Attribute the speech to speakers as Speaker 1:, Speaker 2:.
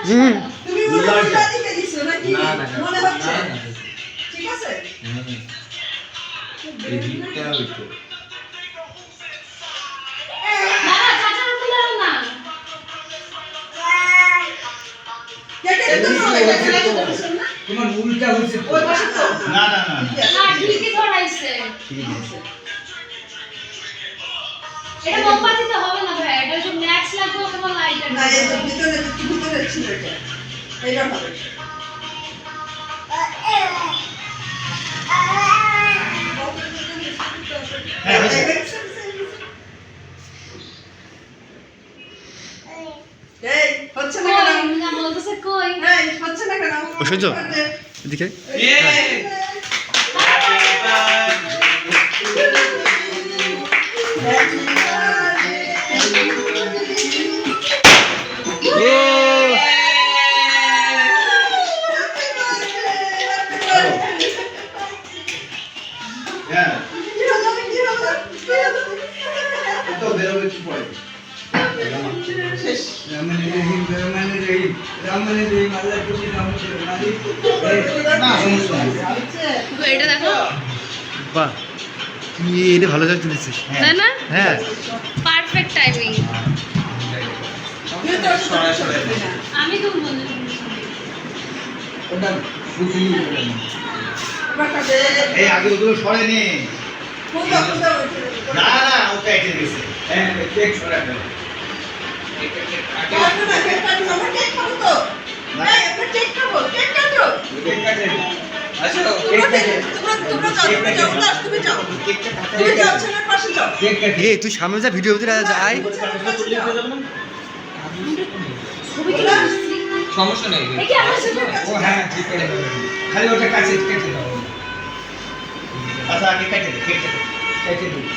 Speaker 1: তুমি উল্টা দিকে দিছো নাকি মনে হচ্ছে ঠিক আছে
Speaker 2: এই দিকটা হইতো
Speaker 3: বাবা চাচার তুলে না
Speaker 2: তোমার উল্টা হইছে
Speaker 1: ওই পাশে তো
Speaker 2: না না না
Speaker 3: না ঠিকই ধরাইছে
Speaker 2: ঠিক আছে
Speaker 3: এটা মোমবাতিতে হবে না ভাই এটা যে ম্যাক্স লাগবে অথবা লাইটার
Speaker 1: না এই তো ভিতরে ছিল এটা এইটা হবে
Speaker 2: হ্যাঁ হইছে
Speaker 1: এই হচ্ছে না
Speaker 3: কই
Speaker 1: কেন
Speaker 3: না বলতেছে কই
Speaker 1: এই হচ্ছে না কেন
Speaker 4: ঐশ্বর্য এদিকে
Speaker 2: হ্যাঁ
Speaker 1: কি হলো
Speaker 2: তো বেরোবে কি পড়ে
Speaker 1: শেষ
Speaker 2: না সমস্যা নাই
Speaker 3: এটা দেখো
Speaker 4: বাহ তুই এটা ভালো জায়গা তুলেছিস
Speaker 3: তাই না
Speaker 4: হ্যাঁ
Speaker 3: পারফেক্ট টাইমিং
Speaker 2: সরাই সরাই
Speaker 3: আমি তো বলতে
Speaker 2: ওটা শুকিয়ে গেল এই আগে ওগুলো সরে নে না না ওটা এটে গেছে হ্যাঁ কেক সরে গেল কেক কাটে আচ্ছা কেক কাটে
Speaker 4: এই তুই সামনে যা ভিডিও ভিতরে আয়
Speaker 3: ছবি তুলে
Speaker 2: সমস্যা নেই
Speaker 3: এই কি আমার সাথে
Speaker 2: ও হ্যাঁ ঠিক করে খালি ওটা কাছে কেটে দাও আচ্ছা আগে কেটে দে কেটে দে